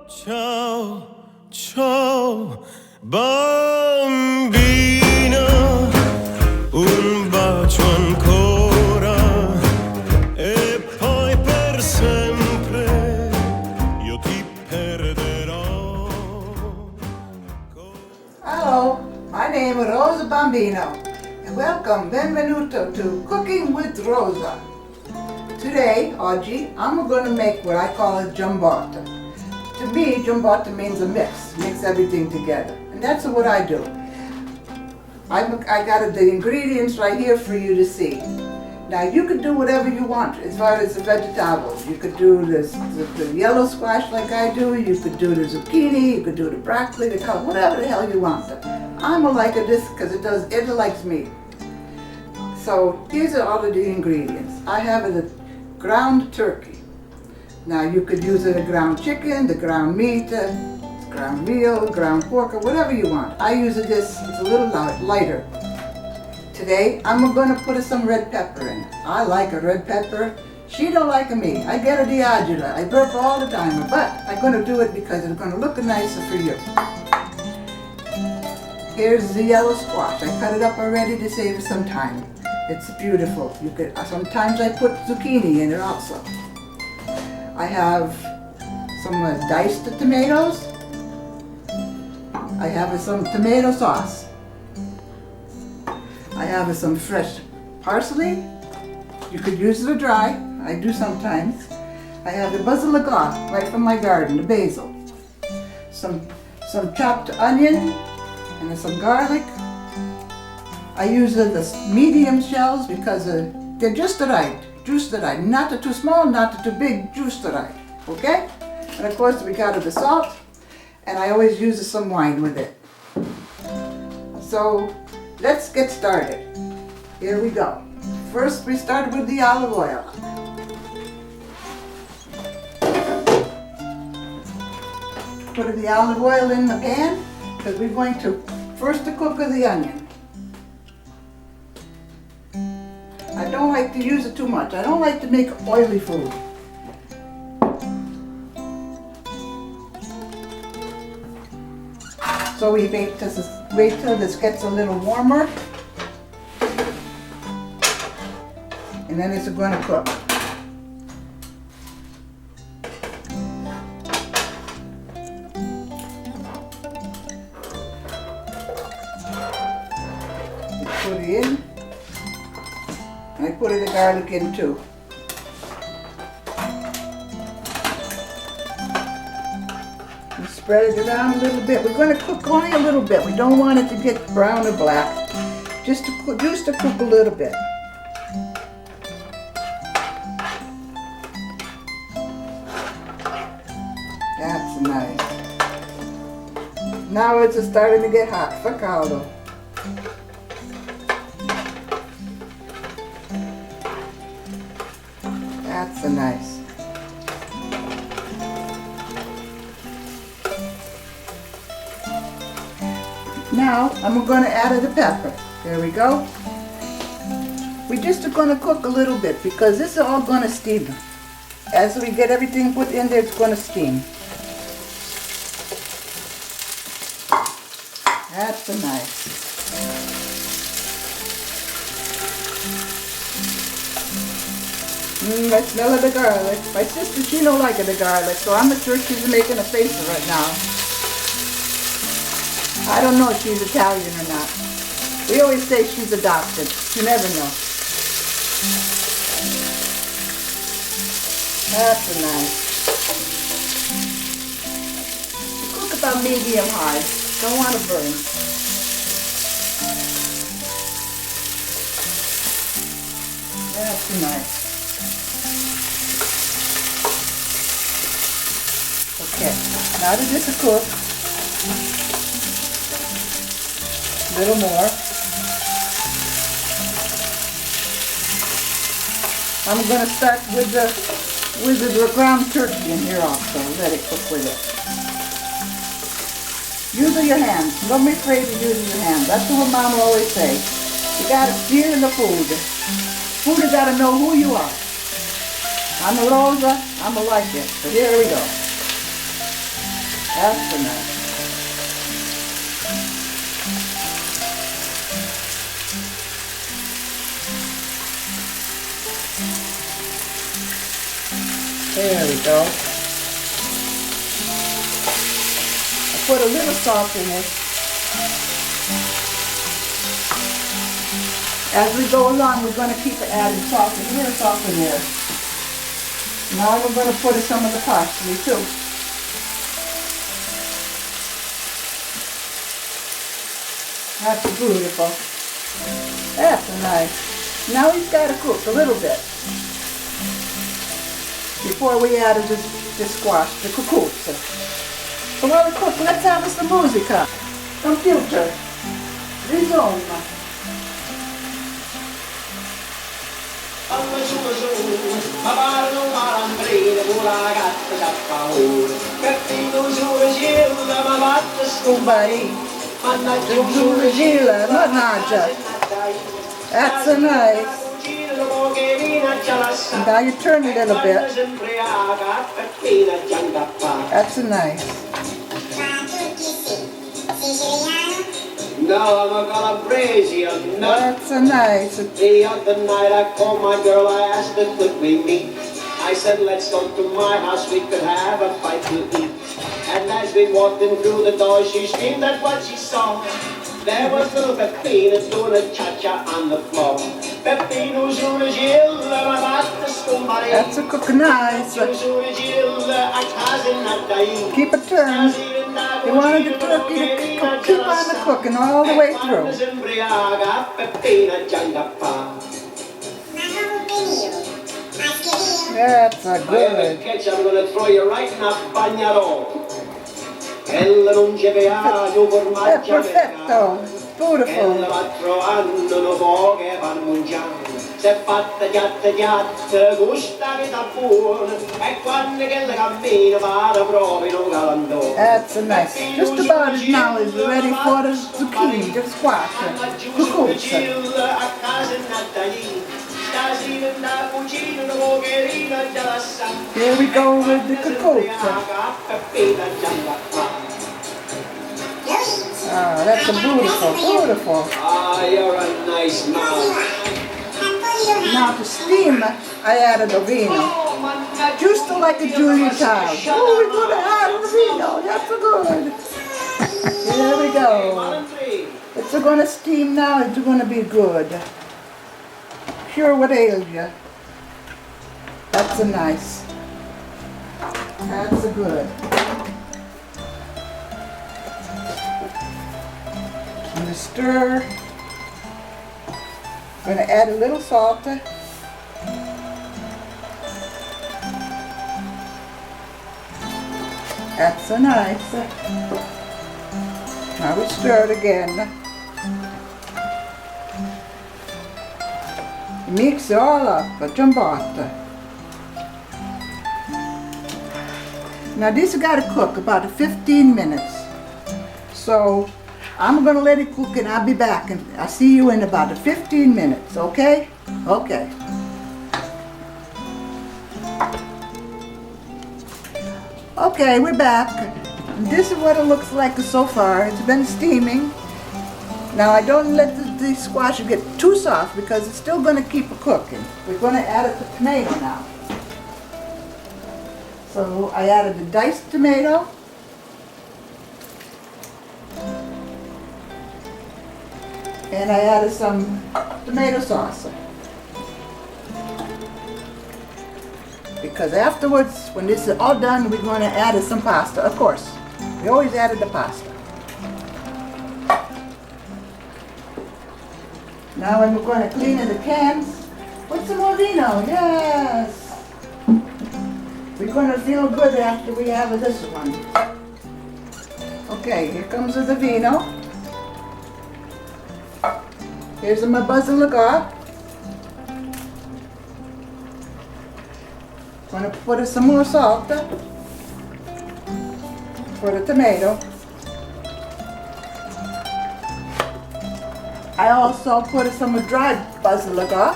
Ciao, ciao, bambina, un bacio ancora e poi per sempre io ti perderò. Hello, my name is Rosa Bambino and welcome, benvenuto to Cooking with Rosa. Today, oggi, I'm going to make what I call a giambata. To me, giambata means a mix everything together, and that's what I do. I got the ingredients right here for you to see. Now you could do whatever you want as far as the vegetables. You could do the yellow squash like I do, you could do the zucchini, you could do the broccoli, the color, whatever the hell you want. I'm a like of this because it likes me. So here's all of the ingredients. I have the ground turkey. Now you could use the ground chicken, the ground meat, ground veal, ground pork, or whatever you want. I use this, it's a little lighter. Today I'm going to put some red pepper in. I like a red pepper. She don't like me. I get a diagula. I burp all the time, but I'm going to do it because it's going to look nicer for you. Here's the yellow squash. I cut it up already to save some time. It's beautiful. You could sometimes I put zucchini in it also. I have some diced tomatoes. I have some tomato sauce. I have some fresh parsley. You could use it dry. I do sometimes. I have the basilic right from my garden, the basil. Some chopped onion and some garlic. I use the medium shells because they're just right. Not too small, not too big, just right. Okay? And of course we got the salt, and I always use some wine with it. So let's get started. Here we go. First we start with the olive oil. Put the olive oil in the pan because we're going to first cook the onion. I don't like to use it too much. I don't like to make oily food. So we wait till this gets a little warmer, and then it's going to cook. You put it in. I put the garlic in too. And spread it around a little bit. We're going to cook only a little bit. We don't want it to get brown or black. Just to cook a little bit. That's nice. Now it's starting to get hot for caldo. That's nice. Now I'm going to add the pepper. There we go. We're just going to cook a little bit because this is all going to steam. As we get everything put in there, it's going to steam. That's nice. I smell of the garlic. My sister, she don't like the garlic, so I'm sure she's making a face right now. I don't know if she's Italian or not. We always say she's adopted. You never know. That's nice. Cook about medium high. Don't want to burn. That's nice. Okay, now that this is cooked, a little more. I'm going to start with the ground turkey in here also. Let it cook with it. Use your hands. Don't be afraid of using your hands. That's what Mama always say. You got to feel the food. Food has got to know who you are. I'm a Rosa. I'm a like it. So here we go. That's enough. There we go. I put a little salt in it. As we go along, we're going to keep adding salt, a little salt in there. Now we're going to put some of the parsley too. That's beautiful. That's nice. Now he's got to cook a little bit before we added the squash, the cucuzza. So while we cook, let's have some musica. Computer. Rizoma. Gila, mannaggia. That's so nice. Now you turn a little bit. That's so nice. No, I'm a Calabrese. That's so nice. The other night I called my girl, I asked her could we meet. I said let's go to my house, we could have a bite to eat. And as we walked in through the door, she screamed at what she saw. There was little Peppino doing a cha-cha on the floor. Peppino sulle gilla, ma basta scombare. That's a cook nice. Keep it turned. You wanted the turkey to keep on the cooking all the way through. That's a good. I'm going to throw you right in a bagnarolo. That's perfecto. Beautiful. Se fatta ghiatta, gustavi da pur, e quando che le cammina vada proprio un galandone. That's a nice. Just about it now is ready for the zucchini, the squash, cucuzza. Here we go with the cucuzza. Ah, that's a beautiful, beautiful. Ah, you're a nice man. Now to steam, I added the vino. Just like a Julia child. Oh, we're going to add the vino. That's so good. Here we go. It's going to steam now. It's going to be good. Sure, what ails you? That's a nice. That's a good. I'm going to stir. I'm going to add a little salt. That's so nice. Now we stir it again. Mix it all up, Giambata. Now this has got to cook about 15 minutes. So I'm going to let it cook and I'll be back and I'll see you in about 15 minutes, okay? Okay. Okay, we're back. This is what it looks like so far. It's been steaming. Now I don't let the squash get too soft because it's still going to keep cooking. We're going to add the tomato now. So I added the diced tomato. And I added some tomato sauce. Because afterwards, when this is all done, we're going to add some pasta, of course. We always added the pasta. Now we're going to clean in the cans with some more vino, yes. We're going to feel good after we have this one. Okay, here comes the vino. Here's my basilica. Going to put some more salt for the tomato. I also put some dried basilica.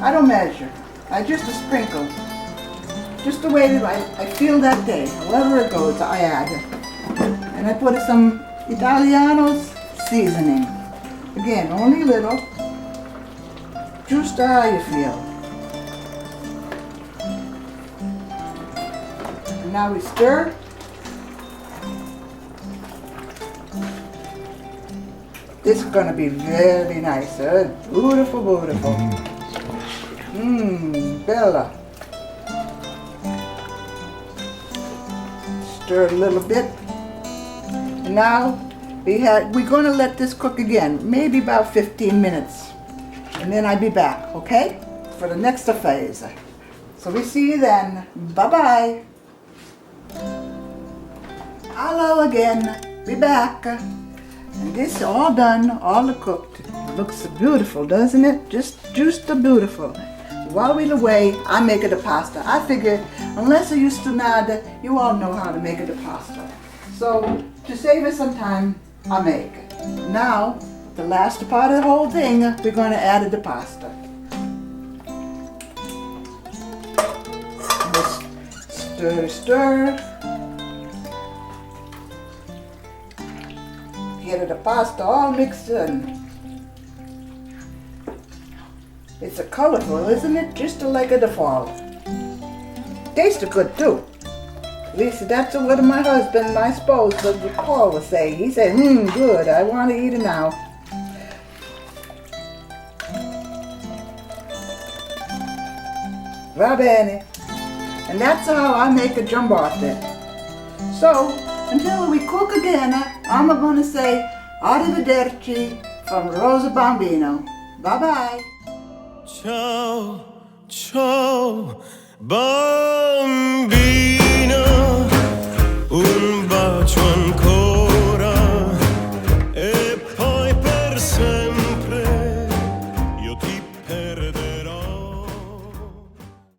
I don't measure. I just a sprinkle. Just the way that I feel that day. However it goes, I add. And I put some Italiano's seasoning. Again, only a little. Just how you feel. And now we stir. This is going to be very nice. Beautiful, beautiful. Bella. Stir it a little bit. And now we're going to let this cook again, maybe about 15 minutes. And then I'll be back, okay? For the next phase. So we see you then. Bye-bye. Hello again. Be back. And this is all done, all cooked. Looks beautiful, doesn't it? Just beautiful. While we're away, I make it a pasta. I figure, unless you used to nada, you all know how to make it a pasta. So, to save us some time, I make it. Now, the last part of the whole thing, we're going to add the pasta. Just stir, stir. Get the pasta all mixed in. It's a colorful, isn't it? Just like a default. Tastes good too. At least that's what my husband, I suppose, Paul would say. He said, good, I want to eat it now. Va bene. And that's how I make a giambata. So, until we cook again, I'm going to say arrivederci from Rosa Bambino. Bye-bye. Ciao, ciao, bambino.